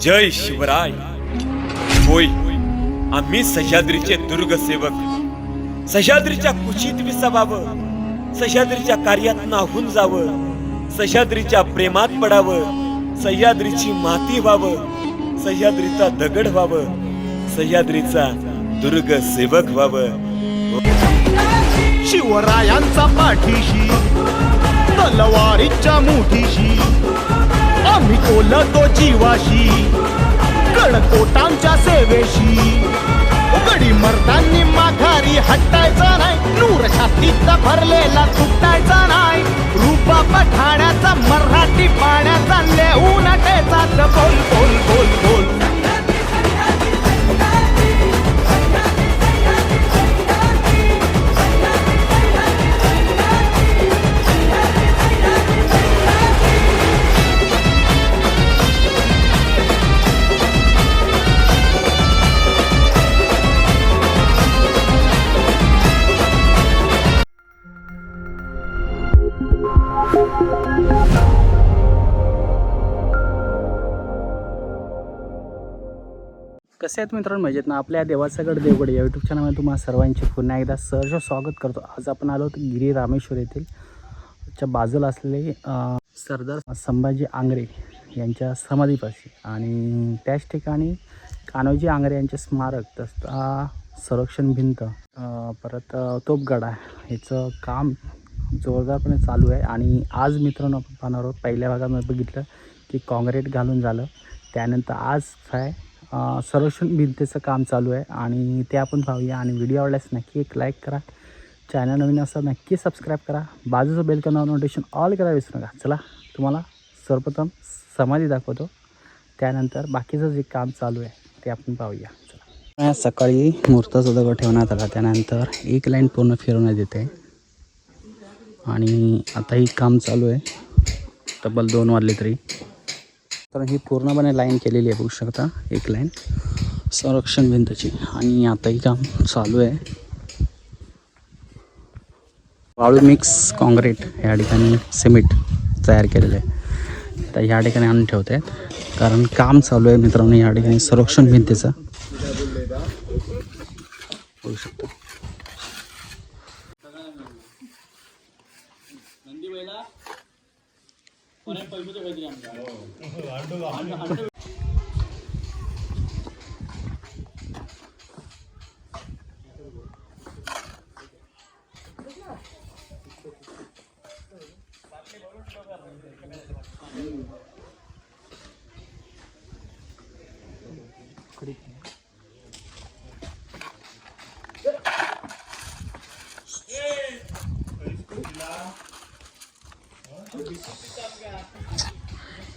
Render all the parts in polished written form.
जय शिवराय. होय, आम्ही सह्याद्रीचे दुर्गसेवक. सह्याद्रीच्या कुशीत विसावावं, सह्याद्रीच्या कार्यात नाहून जावं, सह्याद्रीच्या प्रेमात पडावं, सह्याद्रीची माती व्हावं, सह्याद्रीचा दगड व्हावं, सह्याद्रीचा दुर्गसेवक व्हावं. शिवरायांचा पाठीशी तलवारीच्या मुठीशी आम्ही कोलतो जीवाशी, कडकोटांच्या सेवेशी गडी मर्दांनी माघारी हटायचा नाही, नूर छातीत भरलेला तुटायचा नाही, रूपा पठाण्याचा मराठी पाण्याचा लेहून टेचात बोल बोल बोल बोल. कसे आहेत मित्रांनो, मजेत ना. आपल्या देवाचागड देवगड या यूट्यूब चॅनलमध्ये तुम्हाला सर्वांचे पुन्हा एकदा सहर्ष स्वागत करतो. आज आपण आलो होतो गिरी रामेश्वर येथील च्या बाजूला असलेले सरदार संभाजी आंग्रे यांच्या समाधीपाशी, आणि त्याच ठिकाणी कान्होजी आंग्रे यांचे स्मारक, तसं संरक्षण भिंत, परत तोपगडा ह्याचं काम जोरदारपणे चालू आहे. आणि आज मित्रांनो आपण पाहणार आहोत, पहिल्या भागामध्ये बघितलं की काँक्रीट घालून झालं, त्यानंतर आज काय संरक्षण भिंतीचं काम चालू आहे, आणि ते आपण पाहूया. आणि व्हिडिओ आवडल्यास नक्की एक लाईक करा, चॅनल नवीन असता नक्की सबस्क्राईब करा, बाजूचं बेल करा, नोटिफिकेशन ऑल करा विसरू नका. चला तुम्हाला सर्वप्रथम समाधी दाखवतो, त्यानंतर बाकीचं जे काम चालू आहे ते आपण पाहूया. चला. सकाळी मुहूर्ताचा दगड ठेवण्यात आला, त्यानंतर एक लाईन पूर्ण फिरवण्यात येते, आणि आता ही काम चालू आहे. तब्बल 2 वाजले तरी, तर ही पूर्णपणे लाईन केलेली आहे, बघू शकता एक लाईन संरक्षण भिंतची. आणि आताही काम चालू आहे. वाळू मिक्स काँक्रीट या ठिकाणी सिमेंट तयार केलेलं आहे, तर ह्या ठिकाणी आणून ठेवत आहेत, कारण काम चालू आहे मित्रांनो या ठिकाणी संरक्षण भिंतीचं, बघू शकता.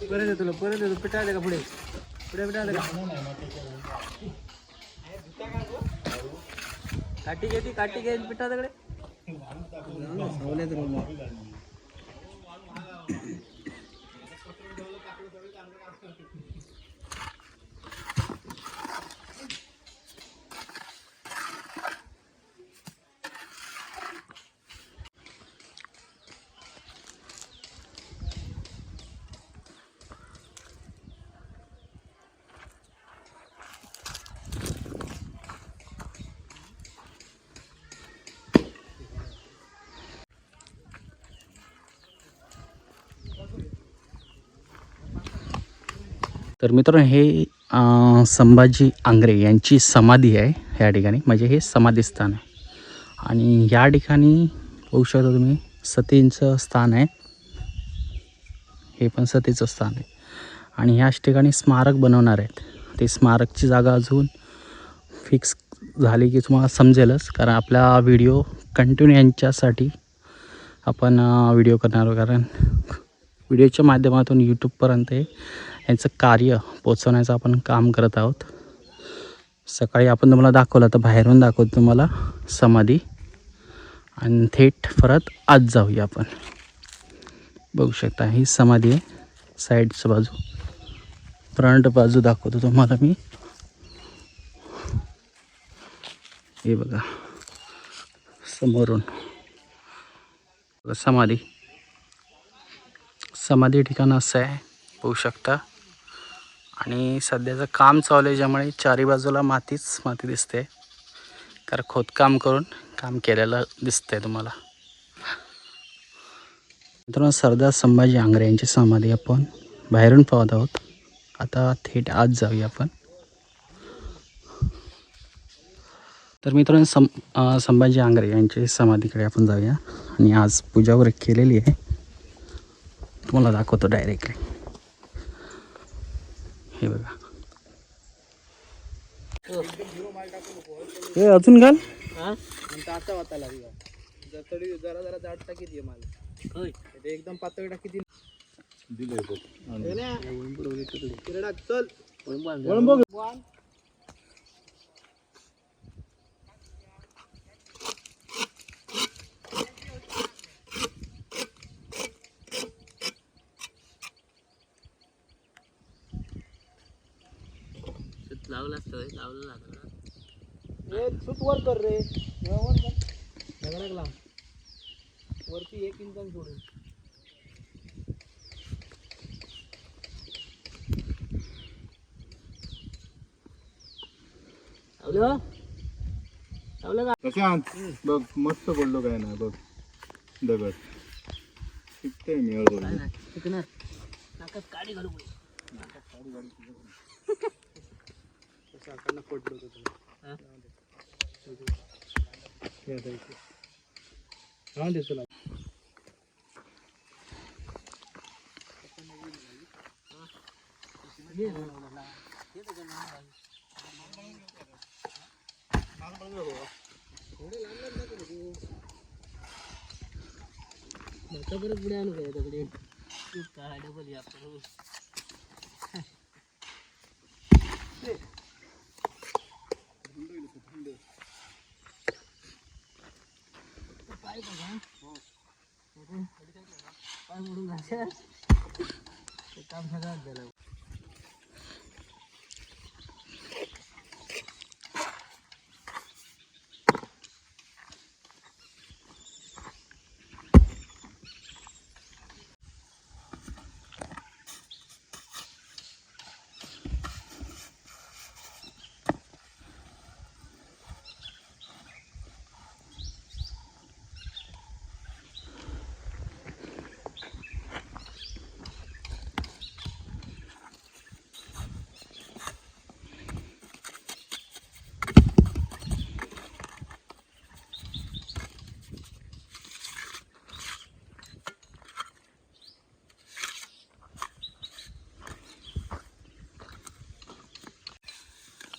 परत येतो पिटा का पुढे पुढे पिटा का काठी घे पिटा तिकडे. तर मित्रांनो, हे संभाजी आंग्रे यांची समाधी आहे या ठिकाणी, म्हणजे हे समाधीस्थान आहे. आणि या ठिकाणी बघू शकता तुम्ही सतींचं स्थान आहे, हे पण सतीचं स्थान आहे. आणि ह्याच ठिकाणी स्मारक बनवणार आहेत. ते स्मारकची जागा अजून फिक्स झाली की तुम्हाला समजेलच, कारण आपला व्हिडिओ कंटिन्यू यांच्यासाठी आपण व्हिडिओ करणार आहोत, कारण व्हिडिओच्या माध्यमातून यूट्यूबपर्यंत यांचं कार्य पोचवण्याचं आपण काम करत आहोत. सकाळी आपण तुम्हाला दाखवलं, तर बाहेरून दाखवतो तुम्हाला समाधी, आणि थेट परत आज जाऊया आपण. बघू शकता ही समाधी आहे, साईडचं बाजू, फ्रंट बाजू दाखवतो तुम्हाला मी. हे बघा समोरून समाधी ठिकाण असं आहे, पाहू शकता. आणि सध्याचं काम चालू आहे ज्यामुळे चारी बाजूला मातीच माती दिसते, कारण खोदकाम करून काम केलेलं दिसतंय तुम्हाला. मित्रांनो, सरदार संभाजी आंग्रे यांची समाधी आपण बाहेरून पाहत आहोत. आता थेट आत जाऊया आपण. तर मित्रांनो, संभाजी आंग्रे यांची समाधीकडे आपण जाऊया आणि आज पूजा वगैरे केलेली आहे, तुम्हाला दाखवतो डायरेक्टली. हे बघा, हे अजून घाल. जरा जरा जाड टाकी दे मला, एकदम पातळ टाकी दे. चल लावला असतं, लावलं लागलं. सूत वर कर रे, वरती 1 इंच सोडून. प्रशांत बघ मस्त बोललो काय ना बघ दगड शिकते मी हळूहळू. काडी घालू परत पुढे आणू काय दगडे काय डबल आपण पाय मोडून घाल काम सगळं झालं.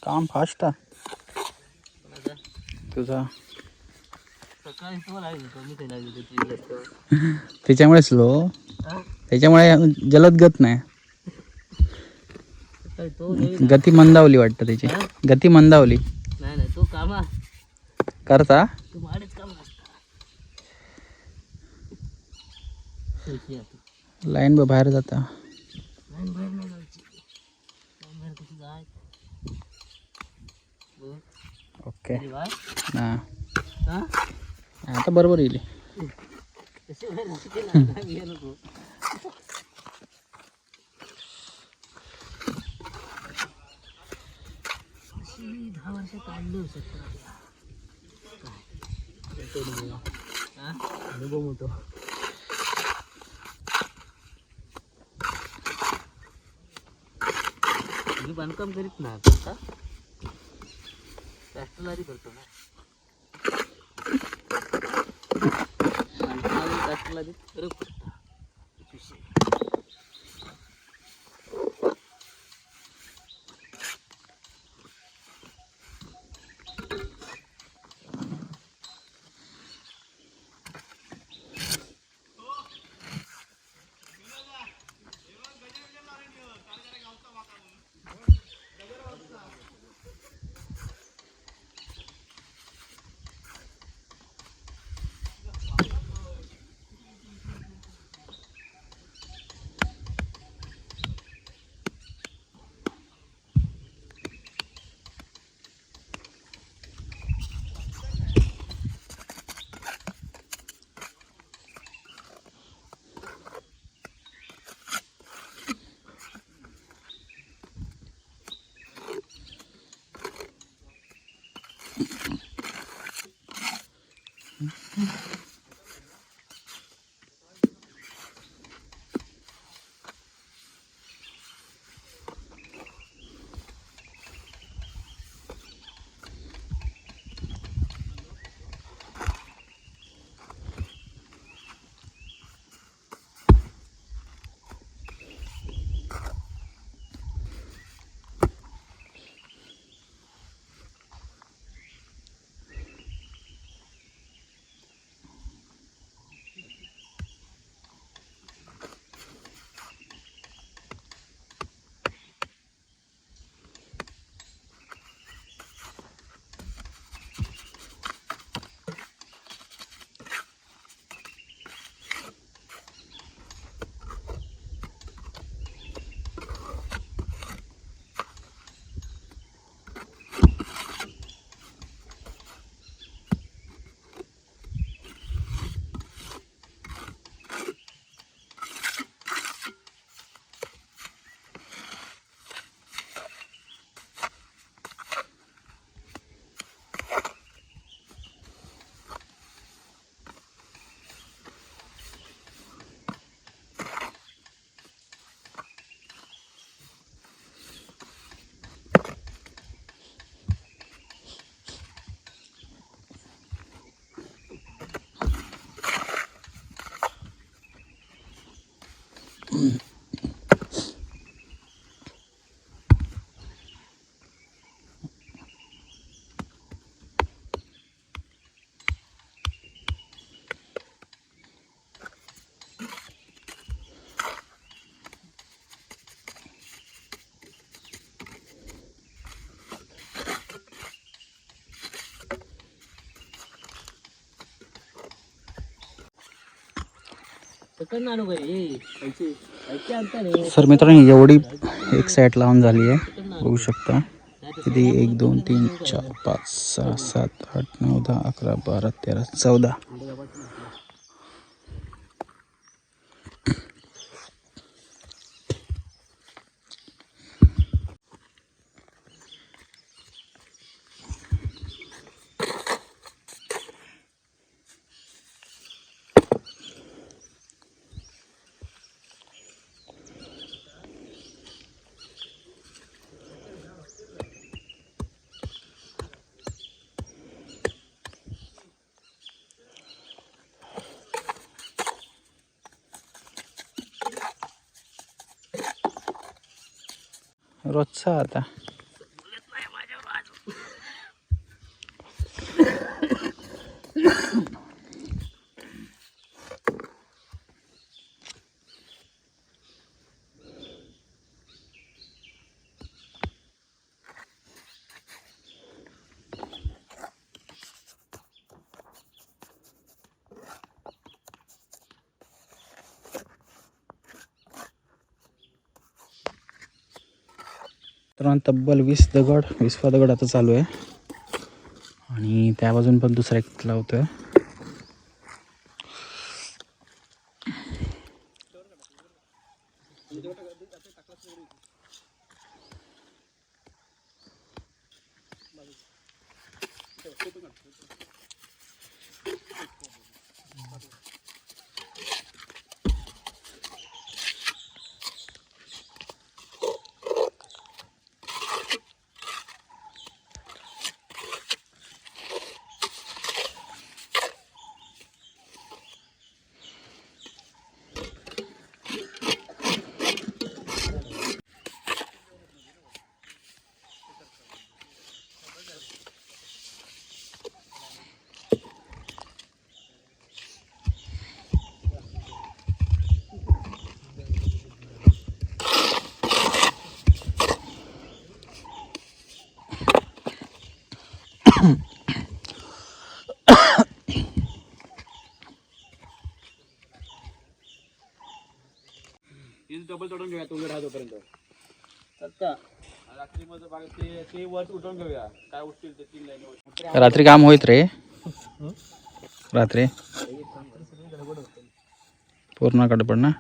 काम फास्ट तुझा, सकाळी तुम्हाला कमी ते लागली त्याच्यामुळे स्लो, त्याच्यामुळे जलद गत नाही, तो गती मंदावली वाटतं त्याची, गती मंदावली. नाही नाही तो कामा करता तू माडेच काम लाईन बाहेर जाता. लाईन बाहेर नाही जायची, लाईन बाहेर कशी जाय. ओके बाय ना, हा आता बरोबर येईल. कशी बाहेर जायची नको. अशी 10 वर्ष काढलो शकतो अनुभव मोठो. मी बांधकाम करीत ना आता, राष्ट्रवादी करतो ना, राष्ट्रवादी फरक पडतो. सर मित्रांनो एवढी एक साईड लावून झाली आहे बघू शकता. किती 1 2 3 4 5 6 7 8 9 10 11 12 13 14. रोजचा आता तर तब्बल 20 दगड 20वा दगड आता चालू आहे आणि त्या बाजून पण दुसरा एक लावतोय. डबल तोडून घेऊया तुम्ही राहतोपर्यंत. रात्री मध्ये ते वर उठवून घेऊया काय उठतील ते 3 लाईन. रात्री काम होईत रे. रात्री पूर्ण गडबड ना.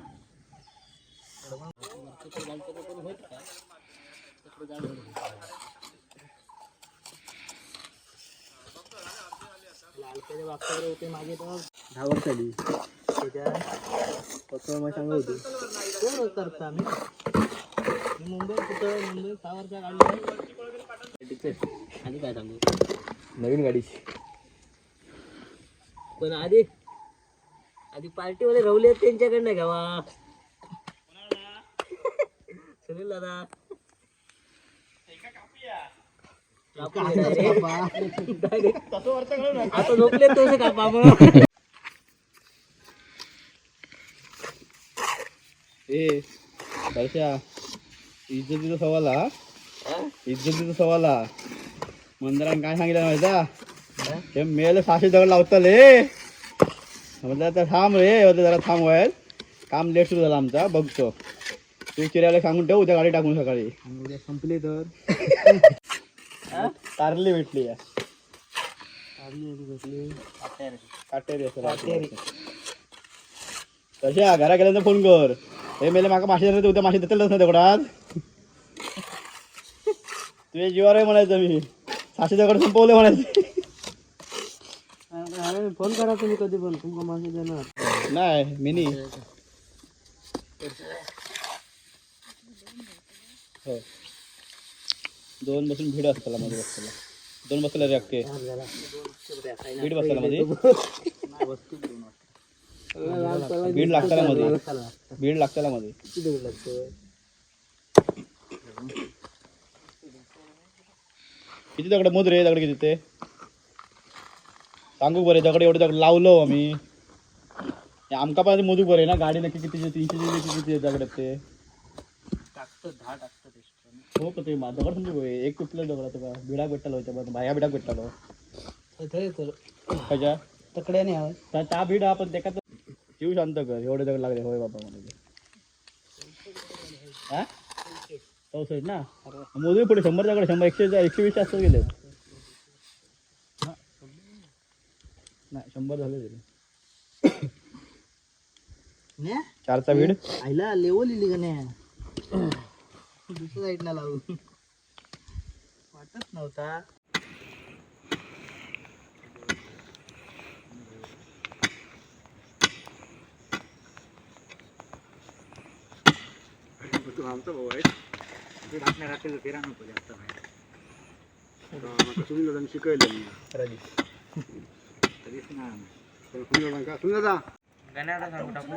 नवीन गाडीची पण आधी पार्टीवाले रवले त्यांच्याकडनं घ्यावा. सुनील दादा आता झोपले तसे कापा मग. इज्जतीचा सवाल हा. इज्जतीचा सवाल हा. मंदिरात काय सांगितलं माहिती ते मेल 600 दगड लावताले म्हटलं तर थांब रे जरा थांब व्हायल काम लेट सुरू झालं आमचा बघतो. तू चिरायला सांगून ठेव उद्या गाडी टाकून सकाळी. उद्या संपली तर कारली भेटली काटेरी तशा घरा गेल्यानंतर फोन कर. हे मेले माका मासे देते उद्या मासे देतेलच ना दगडात. तुझ्या जीवावर आहे म्हणायचं मी 600 दगड संपवले म्हणायचे. फोन करा तुम्ही कधी पण तुमका मासे देणार नाही मिनी हो 2 बसून भीड असताला मध्ये बसताला 2 बसला रे अक्के भीड बसताला मध्ये भीड लागताला मध्ये किती दगड मोद रे दगड किती ते सांगू बरे दगड एवढे दगड लावलो आम्ही आमका पण मोजू बरे ना गाडी नक्की किती 300 किती दगड ते हो पण ते दगड समजू एक कुठलं दगड तुका बिडाक भेटलो भाया बिडाक भेटलो कशा तकड्याने त्या भीड आपण त्याच्यात शिव शांत कर एवढे दगड लागले होय बाबा मला 64 ना मोजून पुढे 100 दगड 100 120 असं गेले नाही 100 झाले तरी 4चा वीड आईला लेवल लिहिली का नाही दुसऱ्या साईडला लावू वाटत नव्हता तू आमचा भाऊ आहे आपल्या रात्रीचं फिरा नको जास्त सुंदर शिकवलं तरीच ना का सुंदर गण्याला सांगू टाकू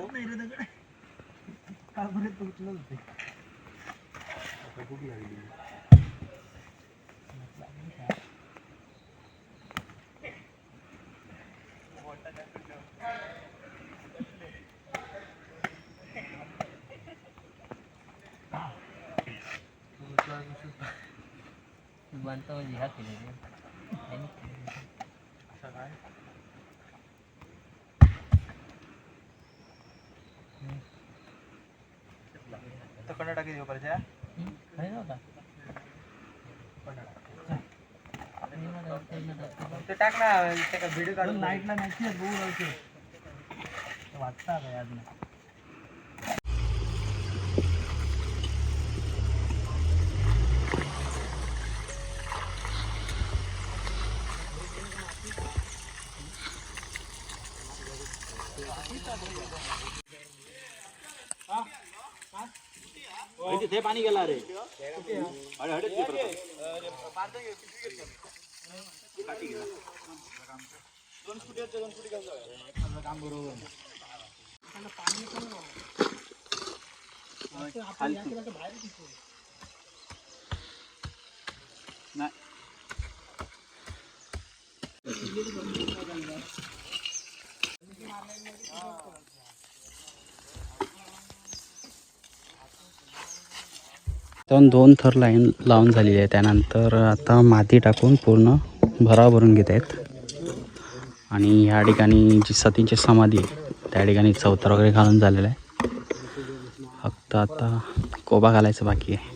खूप लागली बांधता म्हणजे ह्या केले कंडा टाकी देऊ पाहिजे ते टाक ना त्या व्हिडिओ काढून लाईटला नाही वाटता काय अजून ते पाणी गेला रे काम बरोबर नाही 2 थर लाईन लावून झालेली आहे. त्यानंतर आता माती टाकून पूर्ण भराभरून घेत आहेत आणि ह्या ठिकाणी जी सतींची समाधी आहे त्या ठिकाणी चौथर वगैरे घालून झालेलं आहे. फक्त आता कोबा घालायचं बाकी आहे.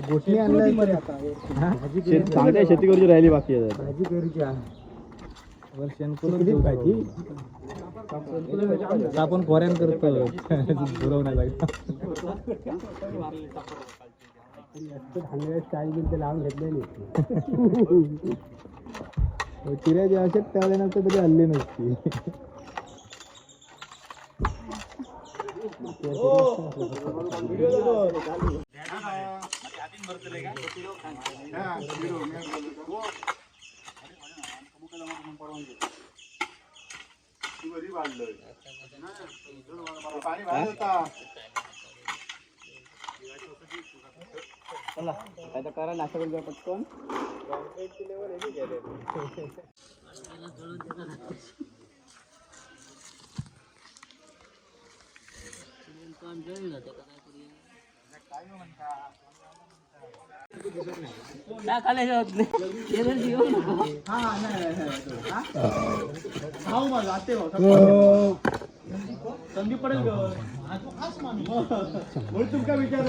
गोठणी आणलं चांगल्या शेती करूची राहिली बाकी आहे भाजी करूची वर्षांकडून भाजी आपण फोऱ्यान करतो बुरवण्याला स्टाईल बिल ते लावून घेतलेली चिऱ्या जे असेल त्यावेळेनंतर तरी हल्ली नसती. चला काय तर करा नाश्ता करून घ्या पटकन. संधी पडेल तुमका विचार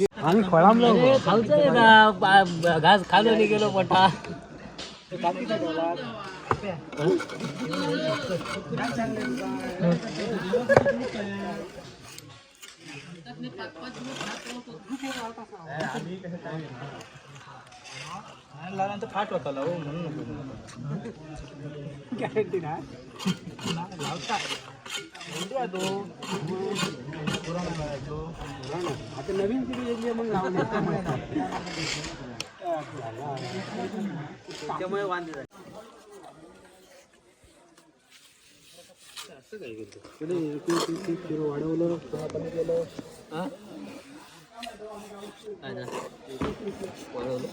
आम्ही फळांबलो अरे खाऊचं आहे ना घास खालो नाही गेलो पटा फाट होता गॅरंटी नाही आता नवीन पिढी मग त्यामुळे वांदे झाले वाढवलं कमी केलं वाढवलं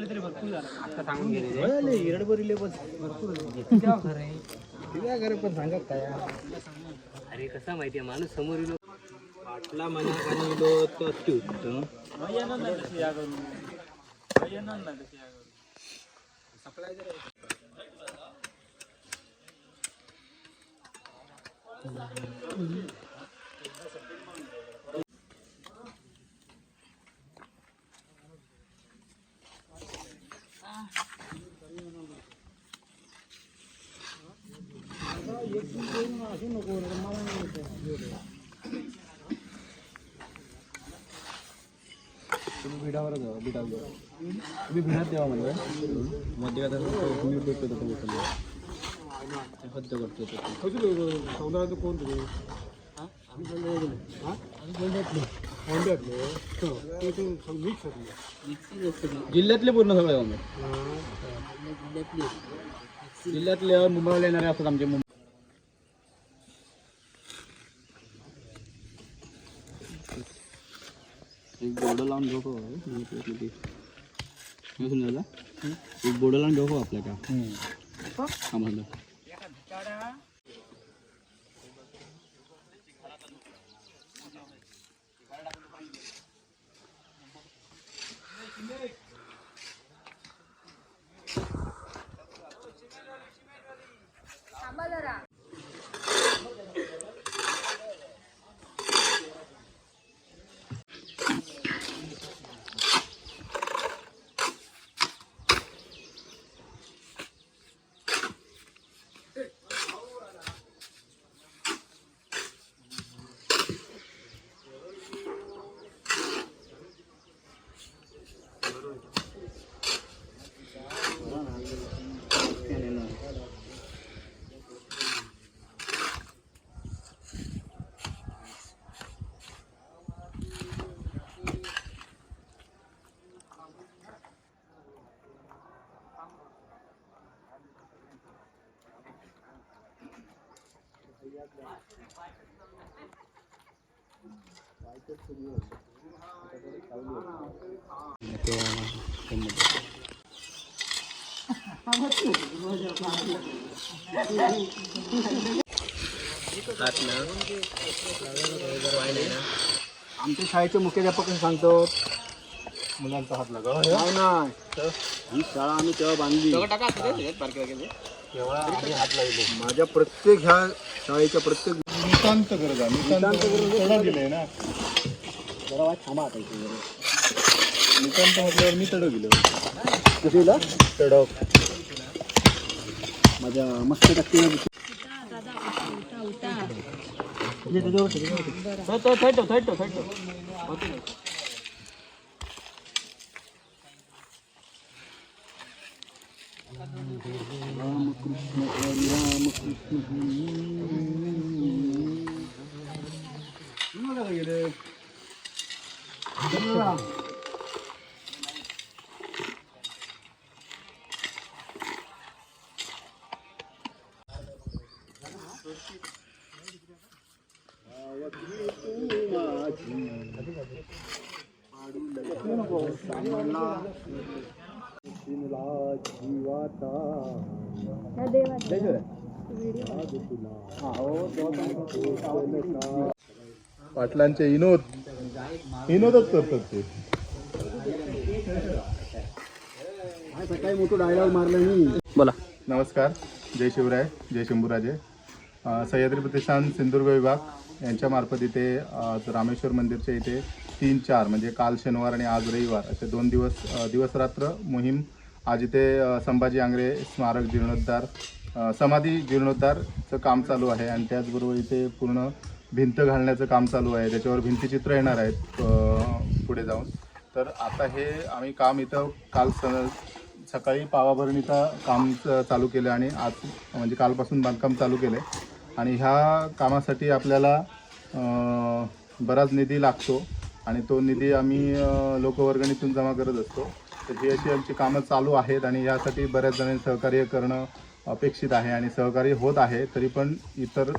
तरी भरपूर झालं आता सांगून गेले इरडबरीले भरपूर पण सांगत काय अरे कसा माहितीये माणूस समोर येलो पाटला मना काढलो तो अत्युत्तम भिडावर तुम्ही भिडात द्यावा म्हणजे मध्ये तुम्ही हद्द करतो कोण जिल्ह्यातले पूर्ण सगळे जिल्ह्यातले मुंबईला येणारे असतात आमचे मुंबई एक बोर्ड लावून घेऊ एक बोर्ड लावून घेऊ आपल्या का आम्हाला आमच्या शाळेचे मुख्याध्यापक सांगतो मुलांचा हात लागा नाही ही शाळा आम्ही तेव्हा बांधली तेव्हा आम्ही हात लावले माझ्या प्रत्येक ह्या शाळेच्या प्रत्येक नितांत गरज नितांत गेले ना जरा थांबा आता नितांत म्हटल्यावर मी तडव गेलो कशीला तडव माझ्या मस्त टक्के पाटलांचे विनोदच करतात ते सकाळी मोठं डायलॉग मारला मी. बोला. नमस्कार, जय शिवराय, जय शंभूराजे. सह्याद्री प्रतिष्ठान सिंधुदुर्ग विभाग यांच्यामार्फत इथे रामेश्वर मंदिरच्या इथे 3-4 म्हणजे काल शनिवार आणि आज रविवार असे 2 दिवस रात्र मोहीम. आज इथे संभाजी आंग्रे स्मारक जीर्णोद्धार समाधी जीर्णोद्धारचं काम चालू आहे आणि त्याचबरोबर इथे पूर्ण भिंत घालण्याचं काम चालू आहे. त्याच्यावर भिंतीचित्र येणार आहेत पुढे जाऊन. तर आता हे आम्ही काम इथं काल सकाळी पावाभरणीचं काम चालू केलं आणि आज म्हणजे कालपासून बांधकाम चालू केलं आहे. आणि ह्या कामासाठी आपल्याला बराच निधी लागतो आणि तो निधी आम्ही लोकवर्गणीतून जमा करत असतो. तर ही अशी आमची कामं चालू आहेत आणि यासाठी बऱ्याच जणांनी सहकार्य करणं अपेक्षित आहे आणि सहकार्य होत आहे. तरी पण इतर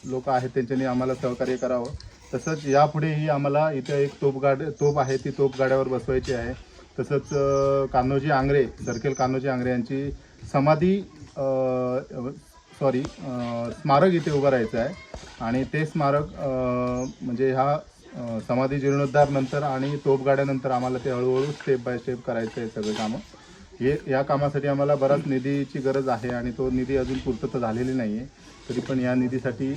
लोक आहेत त्यांच्यानी आम्हाला सहकार्य करावं. तसंच यापुढेही आम्हाला इथे एक तोप आहे, ती तोप गाड्यावर बसवायची आहे. तसंच कान्होजी आंग्रे सर्केल कान्होजी आंग्रे यांची समाधी स्मारक इथे उभं राहायचं आहे आणि ते स्मारक म्हणजे ह्या समाधी जीर्णोद्धार नंतर आणि तोपगाड्यानंतर आम्हाला ते हळूहळू स्टेप बाय स्टेप करायचं आहे सगळे कामं. या कामासाठी आम्हाला बराच निधीची गरज आहे आणि तो निधी अजून पूर्तता झालेली नाही आहे. तरी पण या निधीसाठी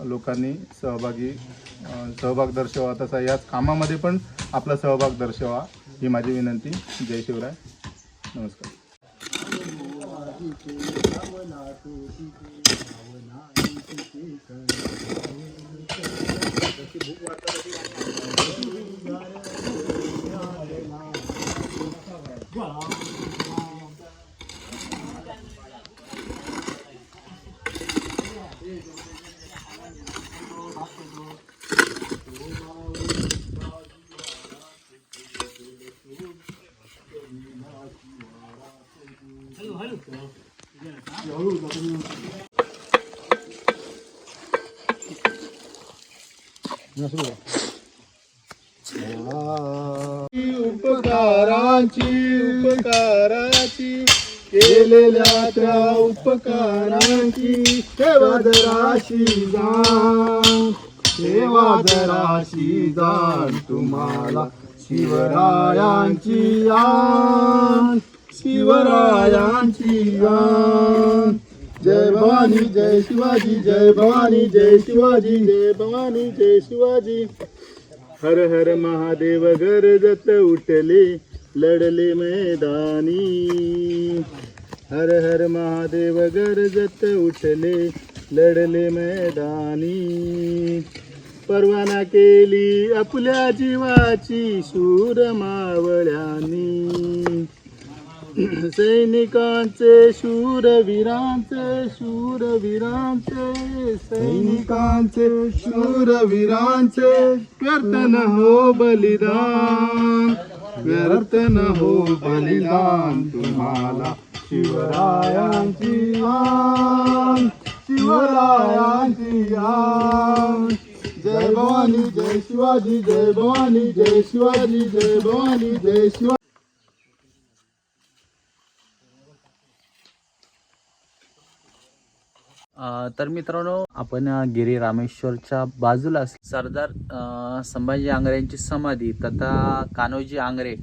लोकांनी सहभाग दर्शवा. तसा याच कामामध्ये पण आपला सहभाग दर्शवा ही माझी विनंती. जय शिवराय. नमस्कार. उपकाराची केलेल्या त्या उपकारांची सेवा जराशी जाण तुम्हाला शिवरायांची आण. जय भवानी जय शिवाजी, जय भवानी जय शिवाजी, जय भवानी जय शिवाजी. हर हर महादेव गरजत उठले लढले मैदानी. हर हर महादेव गरजत उठले लढले मैदानी. परवाना केली आपल्या जीवाची शूर मावळ्यांनी. सैनिकांचे सैनिकांचे शूरवीरांचे व्यर्थ न हो बलिदान, व्यर्थ न हो बलिदान. तुम्हाला शिवरायांची आण, शिवरायांची आण. जय भवानी जय शिवाजी, जय भवानी जय शिवाजी, जय भवानी जय शिवाजी. तर मित्रांनो, आपण गिरी रामेश्वरच्या बाजूला सरदार संभाजी आंग्रेंची समाधी तथा कान्होजी आंग्रे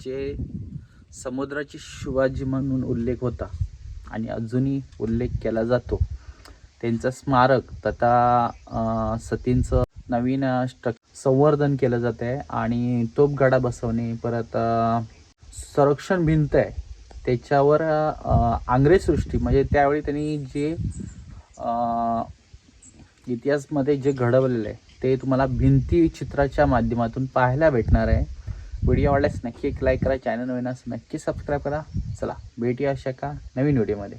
जे समुद्राची शिवाजी म्हणून उल्लेख होता आणि अजूनही उल्लेख केला जातो. त्यांचं स्मारक तथा सतींचं नवीन संवर्धन केलं जात आहे आणि तोपगाडा बसवणे, परत संरक्षण भिंत आहे त्याच्यावर आंग्रे सृष्टी म्हणजे त्यावेळी त्यांनी जे इतिहासमध्ये जे घडवलेलं आहे ते तुम्हाला भिंती चित्राच्या माध्यमातून पाहायला भेटणार आहे. व्हिडिओ आवडल्यास नक्की एक लाईक करा, चॅनल नवीन असं नक्की सबस्क्राईब करा. चला भेटूया अशा का नवीन व्हिडिओमध्ये.